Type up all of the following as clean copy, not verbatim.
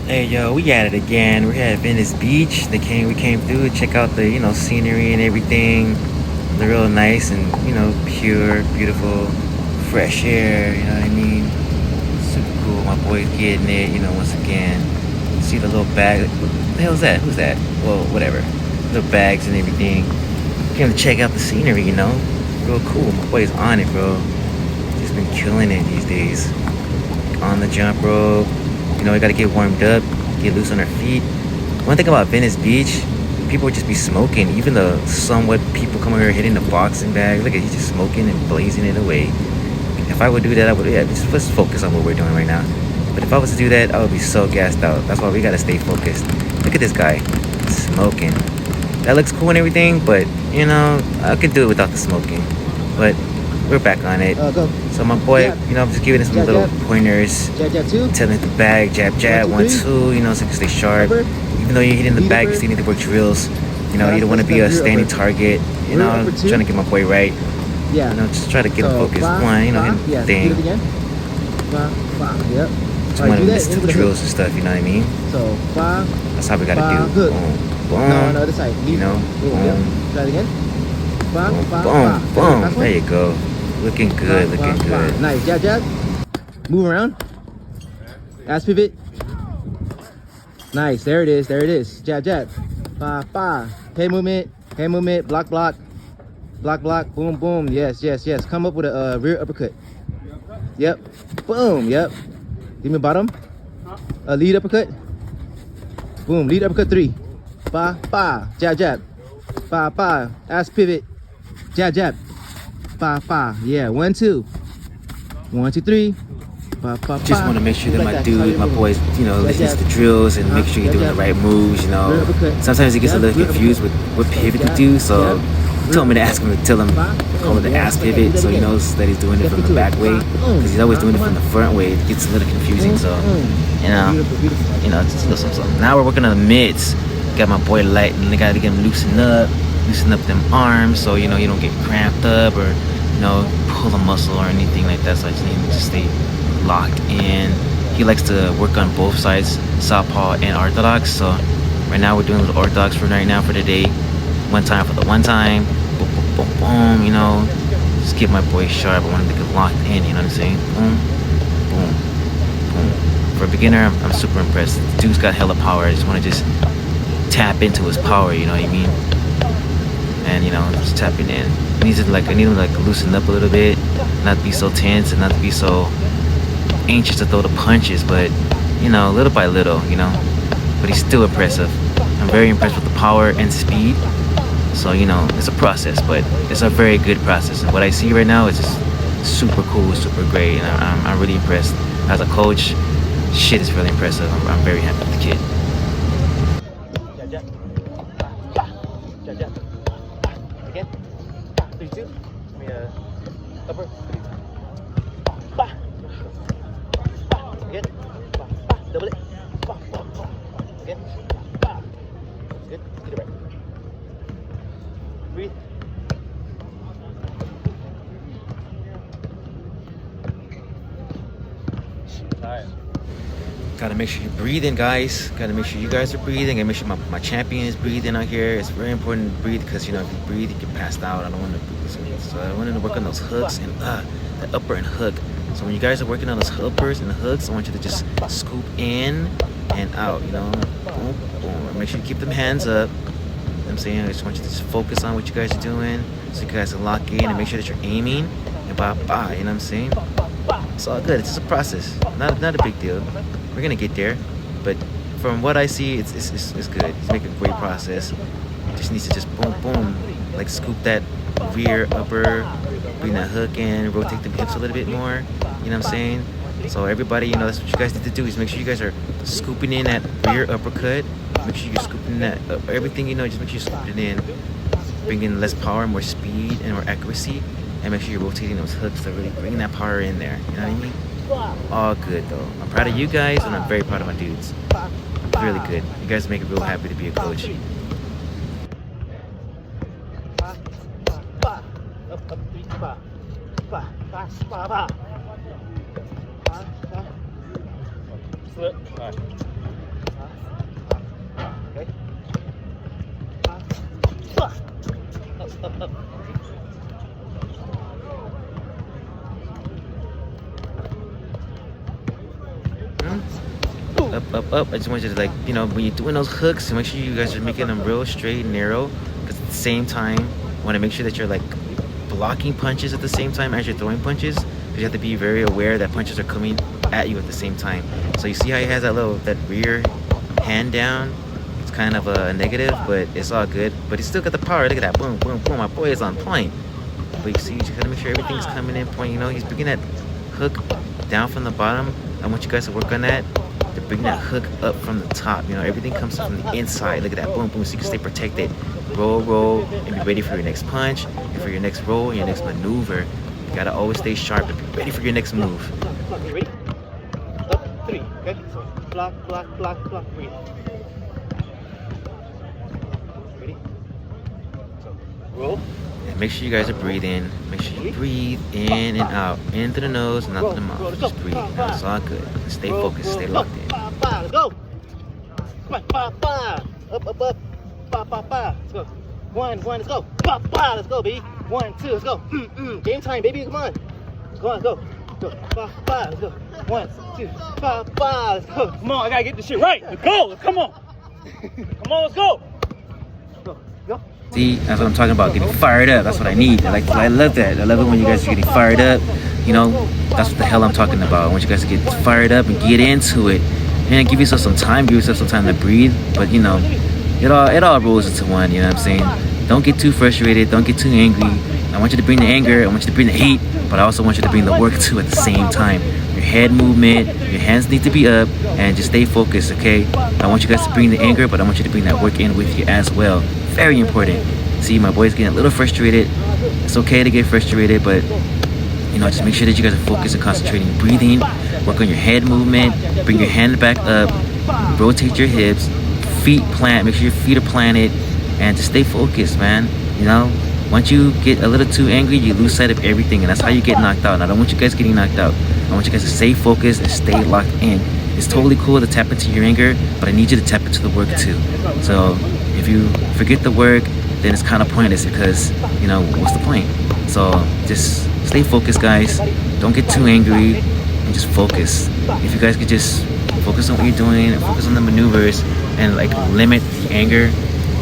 Hey yo, we at it again. We're at Venice Beach. We came through to check out the scenery and everything. They're real nice and pure, beautiful, fresh air. You know what I mean? Super cool. My boy's getting it. Once again, see the little bag. What the hell is that? Who's that? Well, whatever. Little bags and everything. Came to check out the scenery. Real cool. My boy's on it, bro. Just been killing it these days. On the jump rope. We gotta get warmed up, get loose on our feet. One thing about Venice Beach, people would just be smoking. Even the somewhat people come over here hitting the boxing bag. Look at he's just smoking and blazing it away. If I would do that, I would. Yeah, let's focus on what we're doing right now. But if I was to do that, I would be so gassed out. That's why we gotta stay focused. Look at this guy, smoking. That looks cool and everything, but I could do it without the smoking. But we're back on it. Go. So my boy, Jab. I'm just giving him some Jab, little jab. pointers. Jab, two. Telling the bag, jab, 1, 2, 1, 2, so you can stay sharp. Upper. Even though you're hitting the Lead bag, upper. you still need to work drills. You That's don't want to be a rear standing upper. target. Rear upper two. Trying to get my boy right. Yeah. Just try to get him So, focused. five, One, five. hitting Yeah. the Do it thing. again. Five. Yep. Just Alright, want do to that listen to into the the drills and stuff. You know what I mean? So 5. That's how we gotta Five, do. hook. Boom, boom. No, other side. You know, Boom. Yep. boom, Try it again. Five. boom, boom. Last one. There you go. Looking good, looking good. Nice. Jab. Move around. Ass pivot. Nice. There it is. Jab. 5. Head movement. Block. Block. Boom. Yes. Come up with a rear uppercut. Yep. Boom. Yep. Give me bottom. A lead uppercut. Boom. Lead uppercut 3. 5. Jab. 5. Ass pivot. Jab. 5. Yeah. 1, 2. 1, 2, 3. 5. Just want to make sure that Like my That's how dude, you're my moving. boys, listens to the drills and make sure you're doing the right moves. Rear uppercut. Sometimes he gets a little Rear confused with what pivot to do, so he told me to ask him to tell him call it the ass pivot, so he knows that he's doing it from the back way, because he's always doing it from the front way. It gets a little confusing, so just listen. So now we're working on the mids. Got my boy light, and they gotta get him loosen up them arms, so you don't get cramped up or pull a muscle or anything like that. So I just need him to stay locked in. He likes to work on both sides, southpaw and orthodox. So right now we're doing a little orthodox for right now for today. One time for the one time. Boom. Just get my boy sharp. I want him to get locked in. You know what I'm saying? Boom. For a beginner, I'm super impressed. The dude's got hella power. I just want to just tap into his power. You know what I mean? And just tapping in. I need him to loosen up a little bit, not be so tense and not to be so anxious to throw the punches, but little by little, but he's still impressive. I'm very impressed with the power and speed. So it's a process, but it's a very good process, and what I see right now is just super cool, super great, and I'm really impressed. As a coach, shit is really impressive. I'm very happy with the kid. Again, 3, 2. Upper. Again. Double it. Again. Good. Get it right. Breathe. Alright. Gotta make sure you're breathing, guys. Gotta make sure you guys are breathing. And make sure my champion is breathing out here. It's very important to breathe, because if you breathe, you get passed out. I don't want to breathe. So I wanted to work on those hooks and the upper and hook. So when you guys are working on those uppers and hooks, I want you to just scoop in and out. Boom. And make sure you keep them hands up. I'm saying, I just want you to just focus on what you guys are doing, so you guys can lock in and make sure that you're aiming and bye. You know what I'm saying? It's all good. It's just a process. Not a big deal. We're gonna get there, but from what I see, it's good. He's making a great process. Just needs to just boom, like scoop that rear upper, bring that hook in, rotate the hips a little bit more. You know what I'm saying? So everybody, that's what you guys need to do, is make sure you guys are scooping in that rear uppercut. Make sure you're scooping that everything, just make sure you're scooping it in, bringing less power, more speed, and more accuracy, and make sure you're rotating those hooks to really bring that power in there. You know what I mean? All good though. I'm proud of you guys, and I'm very proud of my dudes. Really good. You guys make me real happy to be a coach. Okay. Up, up, up. Up. I just want you to, like, you know, when you're doing those hooks, make sure you guys are making them real straight and narrow. Because at the same time, you want to make sure that you're like blocking punches at the same time as you're throwing punches. Because you have to be very aware that punches are coming at you at the same time. So you see how he has that rear hand down? It's kind of a negative, but it's all good. But he's still got the power. Look at that. Boom, boom, boom. My boy is on point. But you see, you just gotta make sure everything's coming in point. You know, he's bringing that hook down from the bottom. I want you guys to work on that. To bring that hook up from the top. You know, everything comes from the inside. Look at that. Boom, boom. So you can stay protected. Roll, and be ready for your next punch, and for your next roll, and your next maneuver. You gotta always stay sharp and be ready for your next move. Ready? Up, 3. Okay. So block, breathe. Ready? So roll. And make sure you guys are breathing. Make sure you breathe in and out. In through the nose and out through the mouth. Just breathe. Now, it's all good. Stay focused. Stay locked in. Let's go. Come on. Up. Let's go. One. Let's go. Let's go, baby. 1, 2. Let's go. Game time, baby. Come on. Let's go. Let's go. 1, 2, 5. Let's go. Come on, I gotta get this shit right. Let's go. Come on. Come on, let's go. Go. See, that's what I'm talking about, getting fired up. That's what I need. I love that. I love it when you guys are getting fired up. You know, that's what the hell I'm talking about. I want you guys to get fired up and get into it. And give yourself some time. Give yourself some time to breathe. But, you know, it all rolls into one. You know what I'm saying? Don't get too frustrated. Don't get too angry. I want you to bring the anger. I want you to bring the hate. But I also want you to bring the work, too, at the same time. Your head movement, your hands need to be up, and just stay focused, okay? I want you guys to bring the anger, but I want you to bring that work in with you as well. Very important. See, my boy's getting a little frustrated. It's okay to get frustrated, but, you know, just make sure that you guys are focused and concentrating. Breathing, work on your head movement, bring your hand back up, rotate your hips, feet plant, make sure your feet are planted, and just stay focused, man. You know, once you get a little too angry, you lose sight of everything, and that's how you get knocked out. And I don't want you guys getting knocked out. I want you guys to stay focused and stay locked in. It's totally cool to tap into your anger, but I need you to tap into the work too. So if you forget the work, then it's kind of pointless because, you know, what's the point? So just stay focused, guys. Don't get too angry and just focus. If you guys could just focus on what you're doing and focus on the maneuvers and like limit the anger,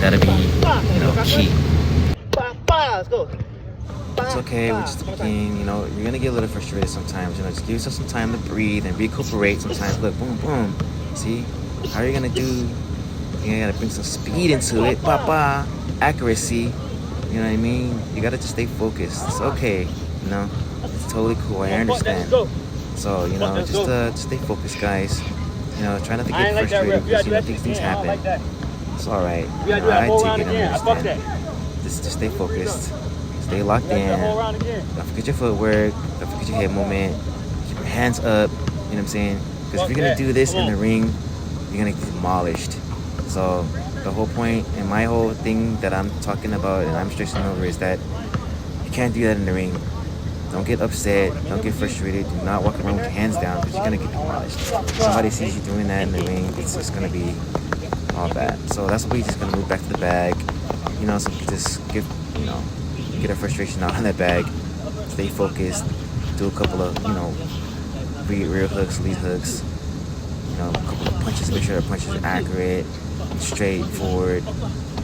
that'll be, you know, key. Let's go. It's okay, we're just beginning, you know, you're gonna get a little frustrated sometimes, you know, just give yourself some time to breathe and recuperate sometimes. Look, boom, boom. See? How are you gonna do? You gotta bring some speed into it. Accuracy. You know what I mean? You gotta just stay focused. It's okay, you know? It's totally cool, I understand. So, you know, just stay focused, guys. You know, try not to get frustrated because, you know, these things happen. It's alright. You know, I take it and understand. Just stay focused. Stay locked in. Don't forget your footwork. Don't forget your head movement. Keep your hands up. You know what I'm saying? Because if you're going to do this in the ring, you're going to get demolished. So the whole point and my whole thing that I'm talking about and I'm stressing over is that you can't do that in the ring. Don't get upset. Don't get frustrated. Do not walk around with your hands down because you're going to get demolished. If somebody sees you doing that in the ring, it's just going to be all bad. So that's why we're just going to move back to the bag. You know, so you can just get our frustration out on that bag, stay focused, do a couple of, you know, rear hooks, lead hooks, you know, a couple of punches, make sure our punches are accurate, straight, forward.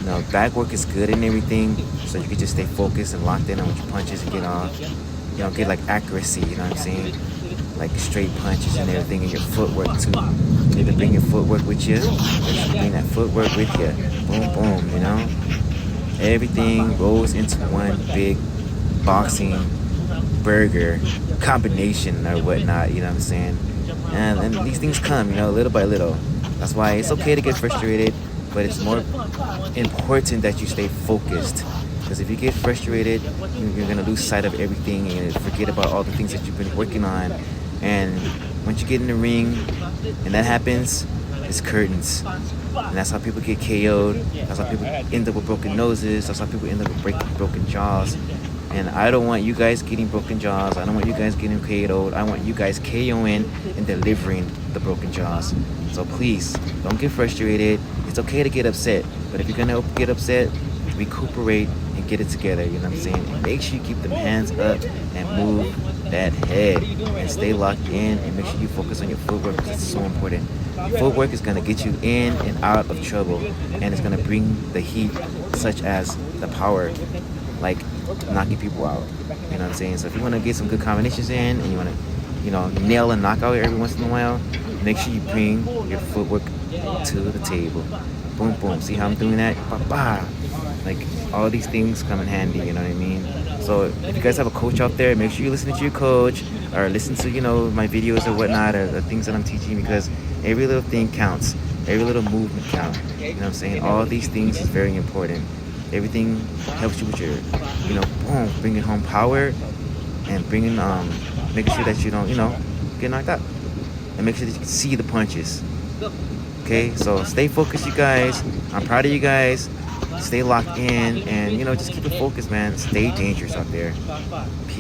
You know, bag work is good and everything, so you can just stay focused and locked in on your punches and get off, you know, get like accuracy, you know what I'm saying? Like straight punches and everything, and your footwork too. You need to bring your footwork with you, bring that footwork with you, boom, boom, you know? Everything rolls into one big boxing burger combination or whatnot, you know what I'm saying? And these things come, you know, little by little. That's why it's okay to get frustrated, but it's more important that you stay focused. Because if you get frustrated, you're going to lose sight of everything and forget about all the things that you've been working on. And once you get in the ring and that happens, it's curtains. And that's how people get KO'd. That's how people end up with broken noses. That's how people end up with broken jaws. And I don't want you guys getting broken jaws. I don't want you guys getting KO'd. I want you guys KOing and delivering the broken jaws. So please, don't get frustrated. It's okay to get upset. But if you're gonna get upset, recuperate and get it together. You know what I'm saying? And make sure you keep them hands up and move that head. And stay locked in and make sure you focus on your footwork because it's so important. Footwork is gonna get you in and out of trouble. And it's gonna bring the heat, such as the power, like knocking people out. You know what I'm saying? So if you want to get some good combinations in and you want to, nail a knockout every once in a while, make sure you bring your footwork to the table. Boom, boom. See how I'm doing that? Ba-ba. Like, all these things come in handy, you know what I mean? So if you guys have a coach out there, make sure you listen to your coach or listen to, my videos or whatnot or the things that I'm teaching because every little thing counts. Every little movement counts. You know what I'm saying? All these things is very important. Everything helps you with your, boom, bringing home power and bringing, making sure that you don't, get knocked out. And make sure that you can see the punches. Okay, so stay focused, you guys. I'm proud of you guys. Stay locked in and, just keep it focused, man. Stay dangerous out there. Peace.